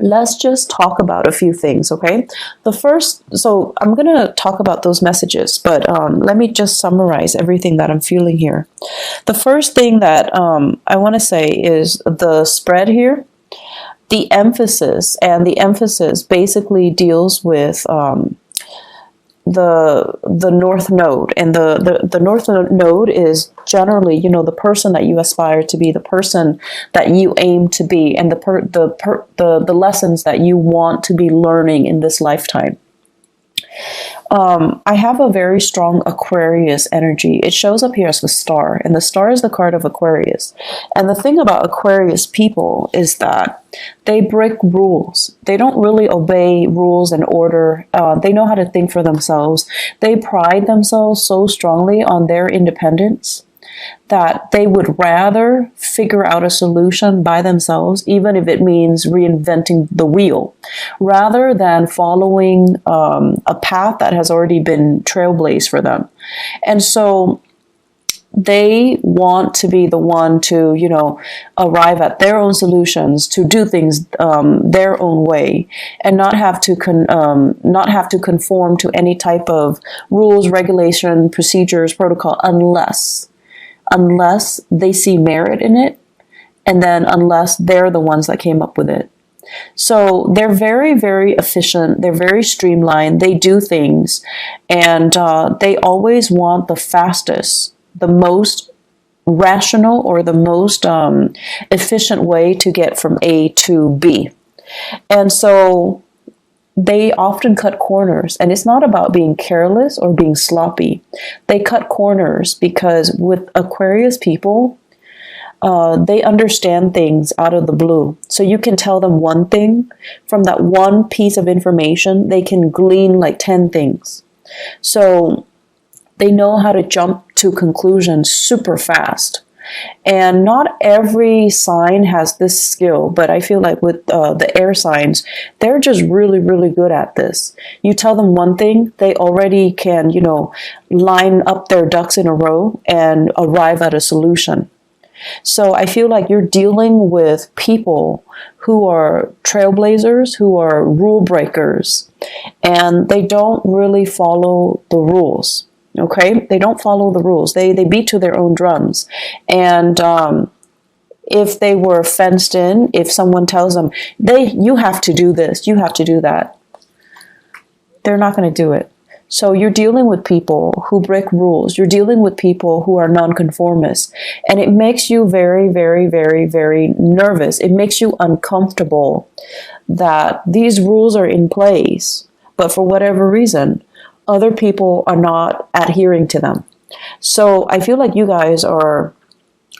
let's just talk about a few things, okay? The first, so I'm going to talk about those messages, but let me just summarize everything that I'm feeling here. The first thing that I want to say is the spread here, the emphasis, and the emphasis basically deals with the north node, and the north node is generally, you know, the person that you aspire to be, the person that you aim to be, and the lessons that you want to be learning in this lifetime. I have a very strong Aquarius energy. It shows up here as the star, and the star is the card of Aquarius. And the thing about Aquarius people is that they break rules. They don't really obey rules and order. They know how to think for themselves. They pride themselves so strongly on their independence that they would rather figure out a solution by themselves, even if it means reinventing the wheel, rather than following a path that has already been trailblazed for them. And so they want to be the one to, you know, arrive at their own solutions, to do things their own way, and not have to conform to any type of rules, regulation, procedures, protocol, unless they see merit in it, and then unless they're the ones that came up with it. So they're very, very efficient. They're very streamlined. They do things, and they always want the fastest, the most rational, or the most efficient way to get from A to B. And so they often cut corners, and it's not about being careless or being sloppy. They cut corners because with Aquarius people, they understand things out of the blue. So you can tell them one thing, from that one piece of information, they can glean like 10 things. So they know how to jump to conclusions super fast. And not every sign has this skill, but I feel like with the air signs, they're just really, really good at this. You tell them one thing, they already can, you know, line up their ducks in a row and arrive at a solution. So I feel like you're dealing with people who are trailblazers, who are rule breakers, and they don't really follow the rules. Okay, they don't follow the rules. They beat to their own drums. And if they were fenced in, if someone tells them, you have to do this, you have to do that, they're not going to do it. So you're dealing with people who break rules. You're dealing with people who are nonconformists. And it makes you very, very, very, very nervous. It makes you uncomfortable that these rules are in place, but for whatever reason, other people are not adhering to them. So I feel like you guys are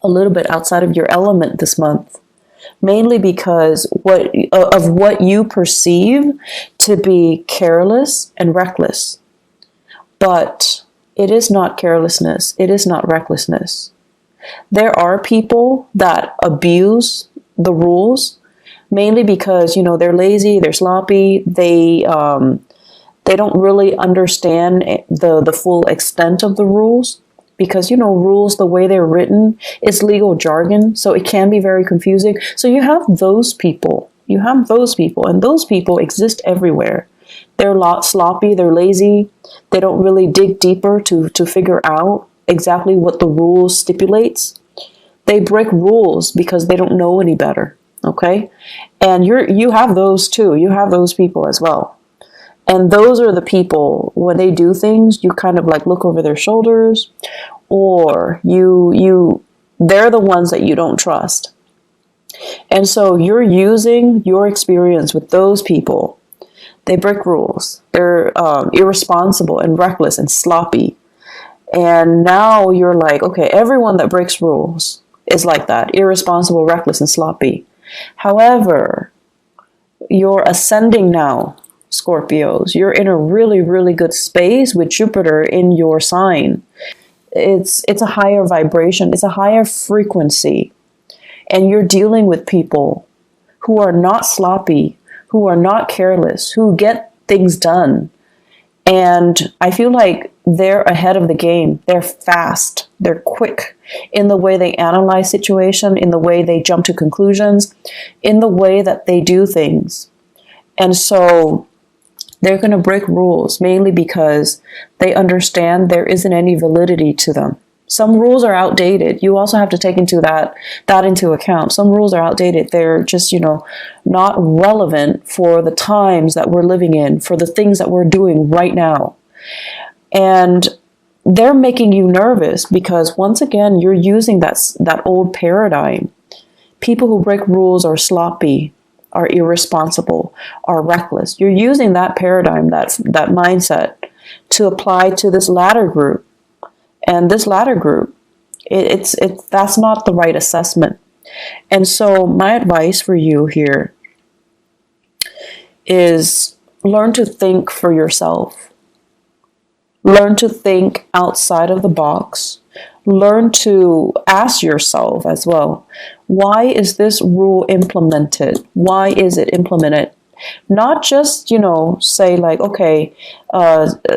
a little bit outside of your element this month, mainly because of what you perceive to be careless and reckless. But it is not carelessness. It is not recklessness. There are people that abuse the rules, mainly because, you know, they're lazy, they're sloppy, they don't really understand the full extent of the rules, because, you know, rules, the way they're written, is legal jargon, so it can be very confusing. So you have those people. You have those people, and those people exist everywhere. They're sloppy, they're lazy, they don't really dig deeper to figure out exactly what the rules stipulates. They break rules because they don't know any better, okay? And you have those too. You have those people as well. And those are the people, when they do things, you kind of like look over their shoulders, or they're the ones that you don't trust. And so you're using your experience with those people. They break rules. They're irresponsible and reckless and sloppy. And now you're like, okay, everyone that breaks rules is like that, irresponsible, reckless, and sloppy. However, you're ascending now, Scorpios. You're in a really, really good space with Jupiter in your sign. It's a higher vibration. It's a higher frequency. And you're dealing with people who are not sloppy, who are not careless, who get things done. And I feel like they're ahead of the game. They're fast. They're quick in the way they analyze situation, in the way they jump to conclusions, in the way that they do things. And so they're going to break rules mainly because they understand there isn't any validity to them. Some rules are outdated. You also have to take that into account. Some rules are outdated. They're just, not relevant for the times that we're living in, for the things that we're doing right now. And they're making you nervous because, once again, you're using that old paradigm. People who break rules are sloppy, are irresponsible, are reckless. You're using that paradigm, that mindset, to apply to this latter group. And this latter group, that's not the right assessment. And so my advice for you here is learn to think for yourself. Learn to think outside of the box. Learn to ask yourself as well, why is this rule implemented? Why is it implemented? Not just, say like, okay,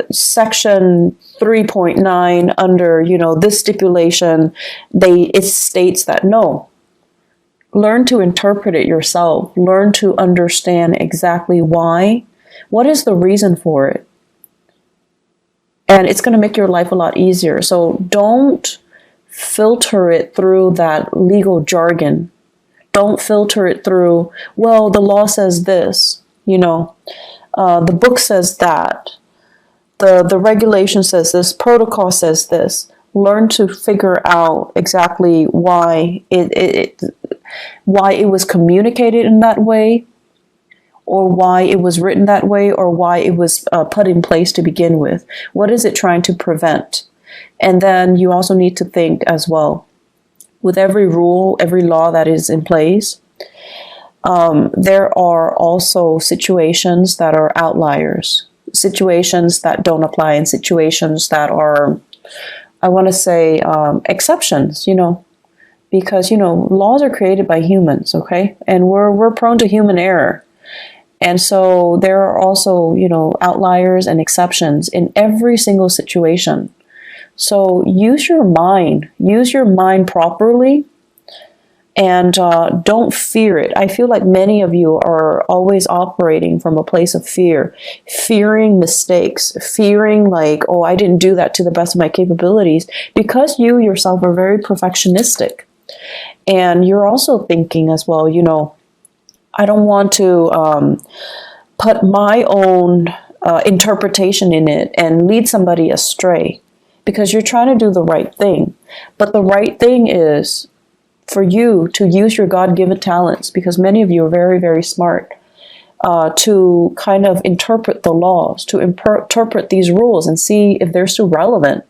section 3.9 under, this stipulation, it states that. No. Learn to interpret it yourself. Learn to understand exactly why. What is the reason for it? And it's going to make your life a lot easier. So don't filter it through that legal jargon. Don't filter it through, well, the law says this, the book says that, the regulation says this, protocol says this. Learn to figure out exactly why it was communicated in that way, or why it was written that way, or why it was put in place to begin with. What is it trying to prevent? And then you also need to think as well, with every rule, every law that is in place, there are also situations that are outliers, situations that don't apply, and situations that are, I want to say, exceptions, because, laws are created by humans, okay? And we're prone to human error. And so there are also, outliers and exceptions in every single situation. So use your mind properly, and don't fear it. I feel like many of you are always operating from a place of fear, fearing mistakes, fearing like, oh, I didn't do that to the best of my capabilities, because you yourself are very perfectionistic. And you're also thinking as well, I don't want to put my own interpretation in it and lead somebody astray, because you're trying to do the right thing. But the right thing is for you to use your God-given talents, because many of you are very, very smart, to kind of interpret the laws, to interpret these rules and see if they're still relevant.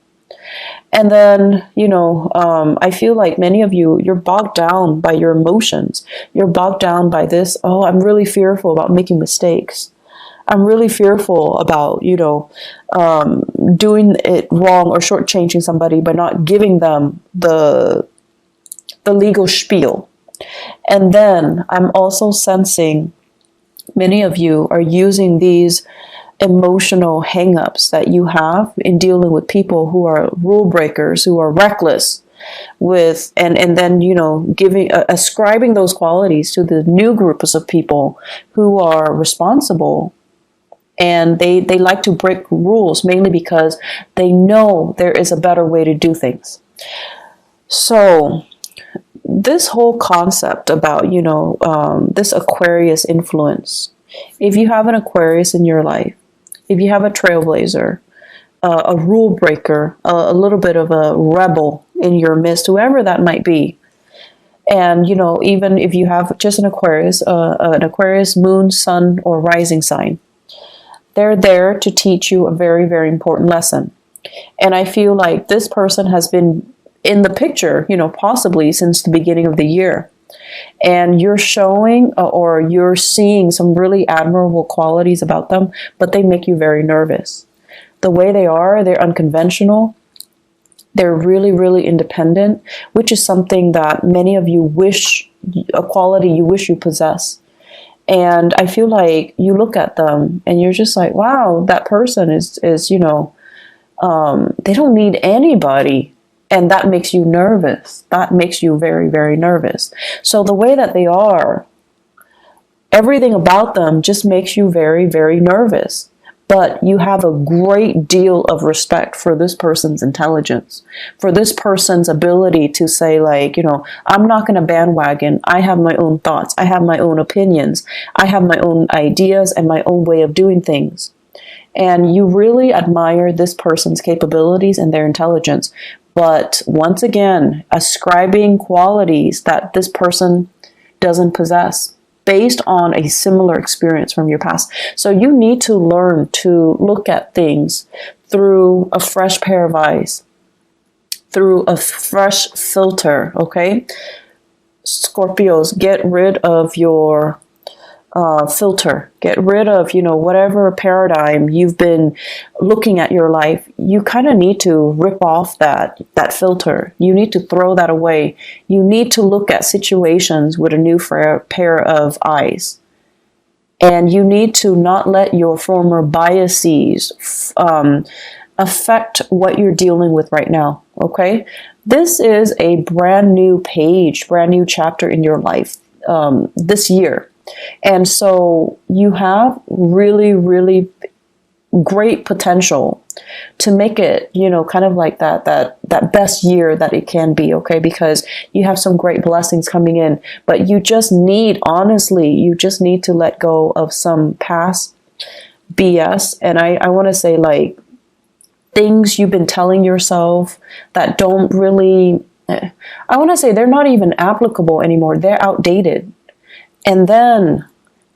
And then, I feel like many of you, you're bogged down by your emotions. You're bogged down by this, oh, I'm really fearful about making mistakes. I'm really fearful about, doing it wrong or shortchanging somebody by not giving them the legal spiel. And then I'm also sensing many of you are using these emotional hangups that you have in dealing with people who are rule breakers, who are reckless, with and then ascribing those qualities to the new groups of people who are responsible. And they like to break rules mainly because they know there is a better way to do things. So this whole concept about, this Aquarius influence, if you have an Aquarius in your life, if you have a trailblazer, a rule breaker, a little bit of a rebel in your midst, whoever that might be, and, even if you have just an Aquarius moon, sun, or rising sign, they're there to teach you a very, very important lesson. And I feel like this person has been in the picture, possibly since the beginning of the year. And you're showing or you're seeing some really admirable qualities about them, but they make you very nervous. The way they are, they're unconventional. They're really, really independent, which is something that many of you wish, a quality you wish you possess. And I feel like you look at them and you're just like, wow, that person is they don't need anybody. And that makes you nervous. That makes you very, very nervous. So the way that they are, Everything about them just makes you very, very nervous. But you have a great deal of respect for this person's intelligence, for this person's ability to say, like, I'm not going to bandwagon. I have my own thoughts. I have my own opinions. I have my own ideas and my own way of doing things. And you really admire this person's capabilities and their intelligence. But once again, ascribing qualities that this person doesn't possess, based on a similar experience from your past. So you need to learn to look at things through a fresh pair of eyes, through a fresh filter, okay? Scorpios, get rid of your filter. Get rid of, whatever paradigm you've been looking at your life. You kind of need to rip off that filter. You need to throw that away. You need to look at situations with a new pair of eyes. And you need to not let your former biases affect what you're dealing with right now, okay? This is a brand new page, brand new chapter in your life this year. And so you have really, really great potential to make it, kind of like that best year that it can be, okay? Because you have some great blessings coming in, but you just need, honestly, you just need to let go of some past BS. And I want to say, like, things you've been telling yourself that don't really, I want to say they're not even applicable anymore. They're outdated. And then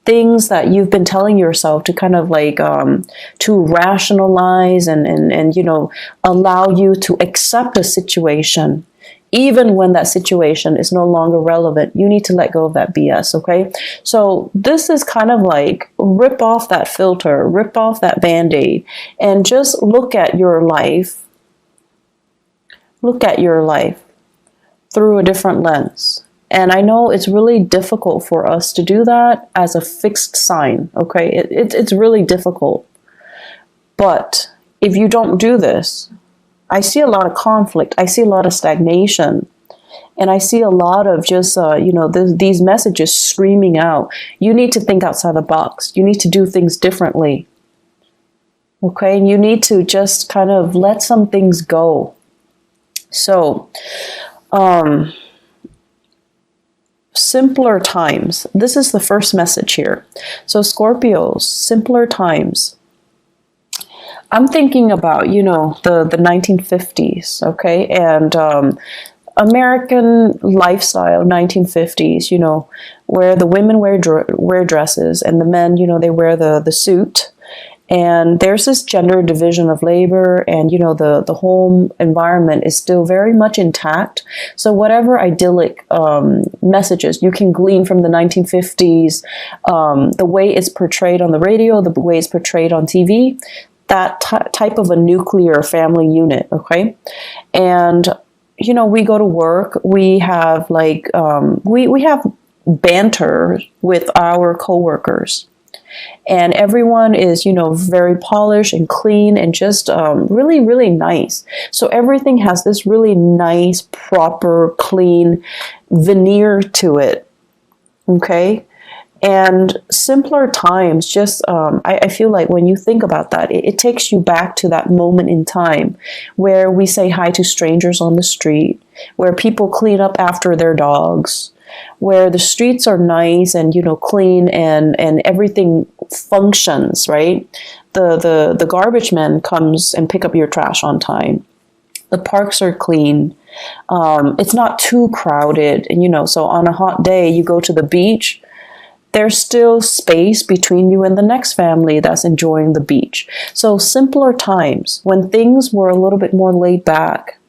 things that you've been telling yourself to kind of like to rationalize and allow you to accept a situation, even when that situation is no longer relevant. You need to let go of that BS, okay? So this is kind of like rip off that filter, rip off that Band-Aid, and just look at your life. Look at your life through a different lens. And I know it's really difficult for us to do that as a fixed sign, okay? It's really difficult. But if you don't do this, I see a lot of conflict. I see a lot of stagnation. And I see a lot of just, these messages screaming out. You need to think outside the box. You need to do things differently. Okay? And you need to just kind of let some things go. So, simpler times. This is the first message here. So Scorpios, simpler times. I'm thinking about, the 1950s, okay? And American lifestyle, 1950s, where the women wear dresses and the men, they wear the suit. And there's this gender division of labor, and the home environment is still very much intact. So whatever idyllic messages you can glean from the 1950s, the way it's portrayed on the radio, the way it's portrayed on TV, that type of a nuclear family unit, okay? And we go to work, we have like we have banter with our coworkers. And everyone is, very polished and clean and just really, really nice. So everything has this really nice, proper, clean veneer to it. Okay? And simpler times, just I feel like when you think about that, it takes you back to that moment in time where we say hi to strangers on the street, where people clean up after their dogs, where the streets are nice and clean and everything functions, right? The garbage man comes and pick up your trash on time. The parks are clean. It's not too crowded, and so on a hot day you go to the beach. There's still space between you and the next family that's enjoying the beach. So simpler times when things were a little bit more laid back,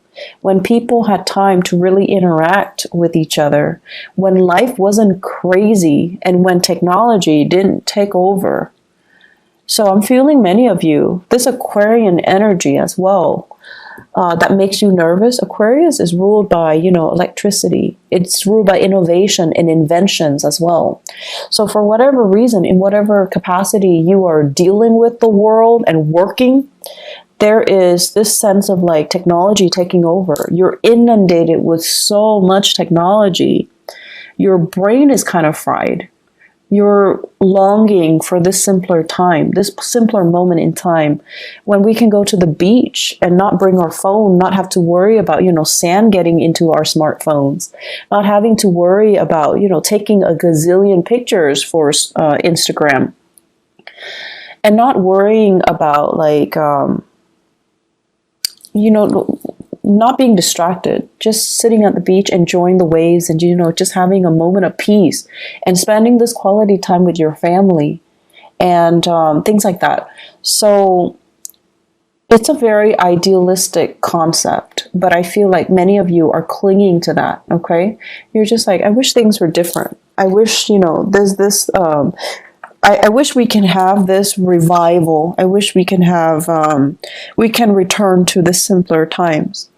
when people had time to really interact with each other, when life wasn't crazy, and when technology didn't take over. So I'm feeling many of you, this Aquarian energy as well, that makes you nervous. Aquarius is ruled by, electricity. It's ruled by innovation and inventions as well. So for whatever reason, in whatever capacity you are dealing with the world and working, there is this sense of like technology taking over. You're inundated with so much technology. Your brain is kind of fried. You're longing for this simpler time, this simpler moment in time when we can go to the beach and not bring our phone, not have to worry about, sand getting into our smartphones, not having to worry about, taking a gazillion pictures for Instagram, and not worrying about not being distracted, just sitting at the beach, enjoying the waves, and, just having a moment of peace and spending this quality time with your family and things like that. So it's a very idealistic concept, but I feel like many of you are clinging to that, okay? You're just like, I wish things were different. I wish, there's this... I wish we can have this revival. I wish we can have, we can return to the simpler times.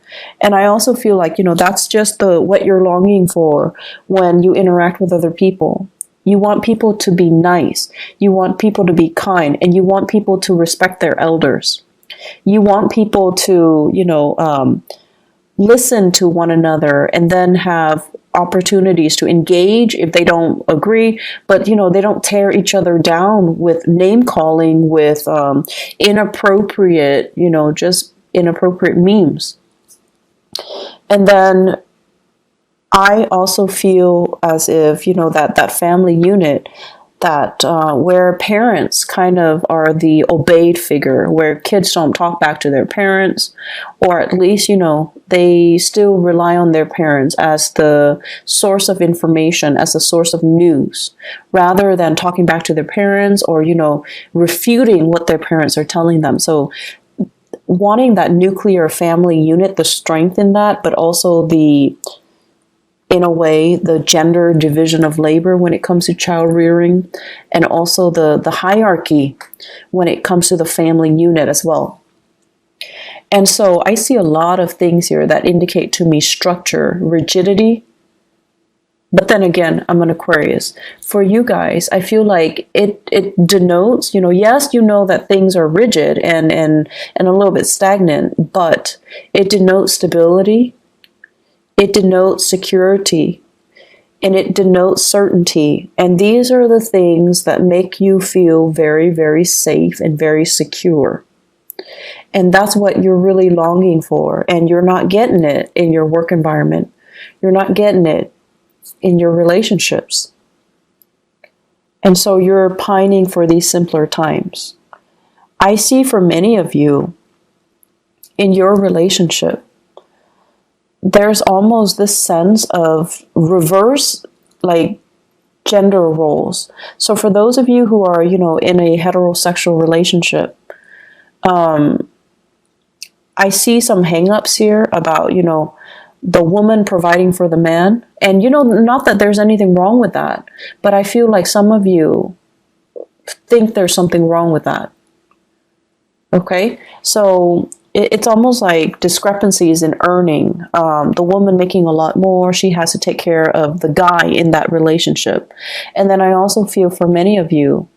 And I also feel like, that's just what you're longing for when you interact with other people. You want people to be nice. You want people to be kind, and you want people to respect their elders. You want people to, listen to one another and then have opportunities to engage if they don't agree, but they don't tear each other down with name calling, with inappropriate, just inappropriate memes. And then I also feel as if, that family unit, that where parents kind of are the obeyed figure, where kids don't talk back to their parents, or at least, they still rely on their parents as the source of information, as the source of news, rather than talking back to their parents or, refuting what their parents are telling them. So wanting that nuclear family unit, the strength in that, but also in a way, the gender division of labor when it comes to child rearing, and also the hierarchy when it comes to the family unit as well. And so I see a lot of things here that indicate to me structure, rigidity. But then again, I'm an Aquarius. For you guys, I feel like it denotes, yes, that things are rigid and a little bit stagnant, but it denotes stability. It denotes security, and it denotes certainty. And these are the things that make you feel very, very safe and very secure. And that's what you're really longing for. And you're not getting it in your work environment. You're not getting it in your relationships. And so you're pining for these simpler times. I see for many of you in your relationship, there's almost this sense of reverse, gender roles. So for those of you who are, in a heterosexual relationship, I see some hangups here about, the woman providing for the man. And, not that there's anything wrong with that, but I feel like some of you think there's something wrong with that. Okay? So it's almost like discrepancies in earning. The woman making a lot more, she has to take care of the guy in that relationship. And then I also feel for many of you,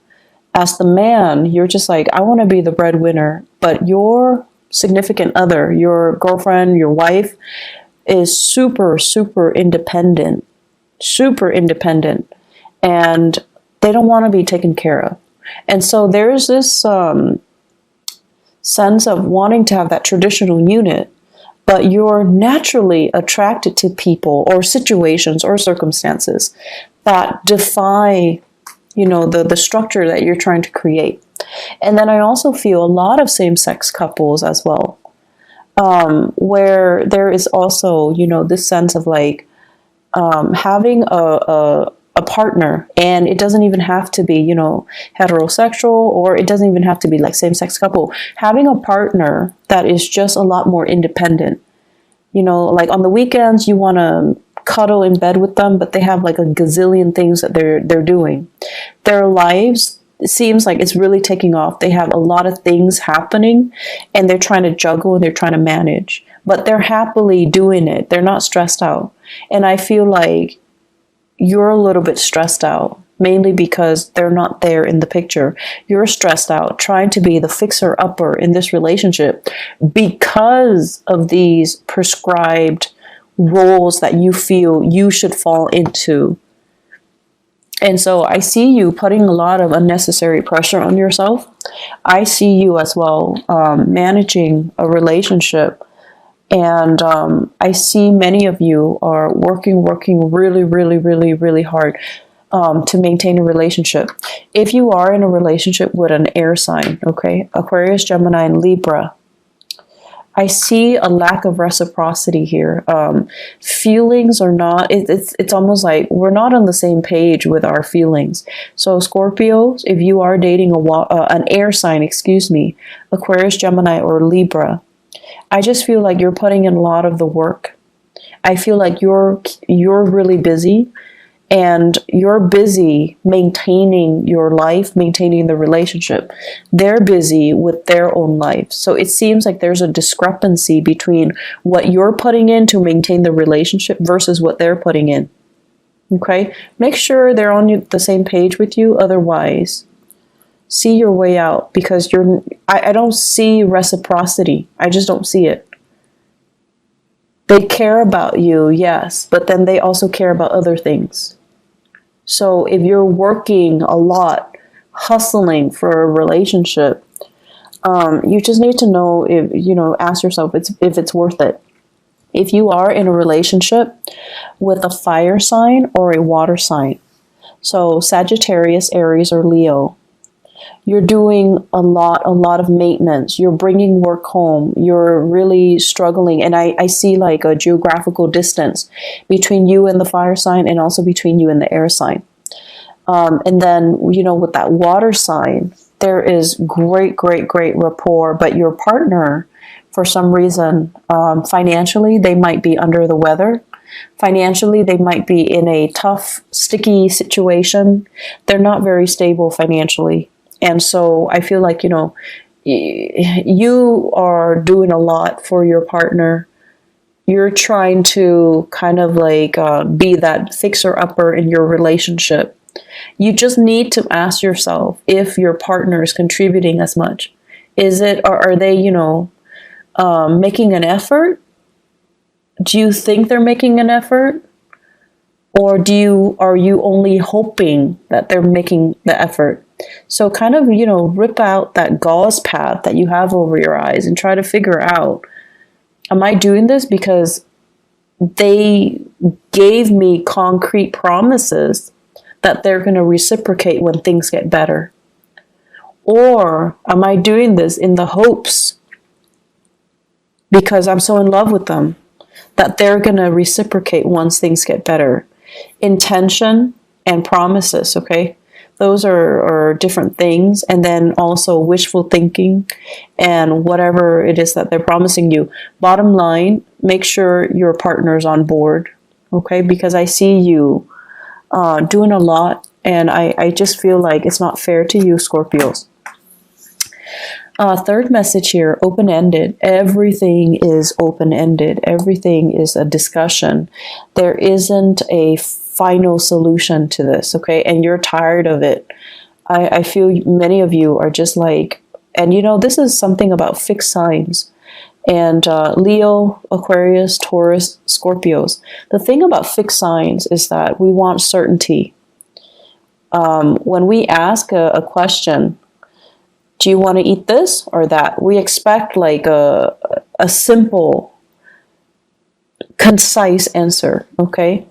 as the man, you're just like, I want to be the breadwinner, but your significant other, your girlfriend, your wife, is super, super independent, and they don't want to be taken care of. And so there's this sense of wanting to have that traditional unit, but you're naturally attracted to people or situations or circumstances that defy, the structure that you're trying to create. And then I also feel a lot of same-sex couples as well, where there is also, this sense of having a partner, and it doesn't even have to be, heterosexual, or it doesn't even have to be same-sex couple. Having a partner that is just a lot more independent. On the weekends, you want to cuddle in bed with them, but they have a gazillion things that they're doing. Their lives, it seems like it's really taking off. They have a lot of things happening, and they're trying to juggle and they're trying to manage, but they're happily doing it. They're not stressed out. And I feel like you're a little bit stressed out, mainly because they're not there in the picture. You're stressed out trying to be the fixer-upper in this relationship because of these prescribed roles that you feel you should fall into. And so I see you putting a lot of unnecessary pressure on yourself. I see you as well managing a relationship. And I see many of you are working really, really, really, really hard to maintain a relationship. If you are in a relationship with an air sign, okay, Aquarius, Gemini, and Libra, I see a lack of reciprocity here. Feelings are not, it's almost like we're not on the same page with our feelings. So Scorpios, if you are dating an air sign, excuse me, Aquarius, Gemini, or Libra, I just feel like you're putting in a lot of the work. I feel like you're really busy, and you're busy maintaining your life, maintaining the relationship. They're busy with their own life. So it seems like there's a discrepancy between what you're putting in to maintain the relationship versus what they're putting in. Okay? Make sure they're on the same page with you. Otherwise, see your way out, because I don't see reciprocity. I just don't see it. They care about you, yes, but then they also care about other things. So if you're working a lot, hustling for a relationship, you just need to know if, ask yourself if it's worth it. If you are in a relationship with a fire sign or a water sign, so Sagittarius, Aries, or Leo, you're doing a lot of maintenance. You're bringing work home. You're really struggling. And I see like a geographical distance between you and the fire sign, and also between you and the air sign. And then, with that water sign, there is great rapport, but your partner, for some reason, financially, they might be under the weather. Financially, they might be in a tough, sticky situation. They're not very stable financially. And so I feel like, you are doing a lot for your partner. You're trying to kind of like be that fixer-upper in your relationship. You just need to ask yourself if your partner is contributing as much. Are they, making an effort? Do you think they're making an effort? Or are you only hoping that they're making the effort? So kind of, rip out that gauze path that you have over your eyes and try to figure out, am I doing this because they gave me concrete promises that they're going to reciprocate when things get better? Or am I doing this in the hopes, because I'm so in love with them, that they're going to reciprocate once things get better? Intention and promises, okay? Those are different things. And then also wishful thinking and whatever it is that they're promising you. Bottom line, make sure your partner's on board, okay? Because I see you doing a lot, and I just feel like it's not fair to you, Scorpios. Third message here, open-ended. Everything is open-ended. Everything is a discussion. There isn't a final solution to this, okay? And you're tired of it. I feel many of you are just like, and this is something about fixed signs. And Leo, Aquarius, Taurus, Scorpios. The thing about fixed signs is that we want certainty. When we ask a question, do you want to eat this or that? We expect like a simple, concise answer, okay?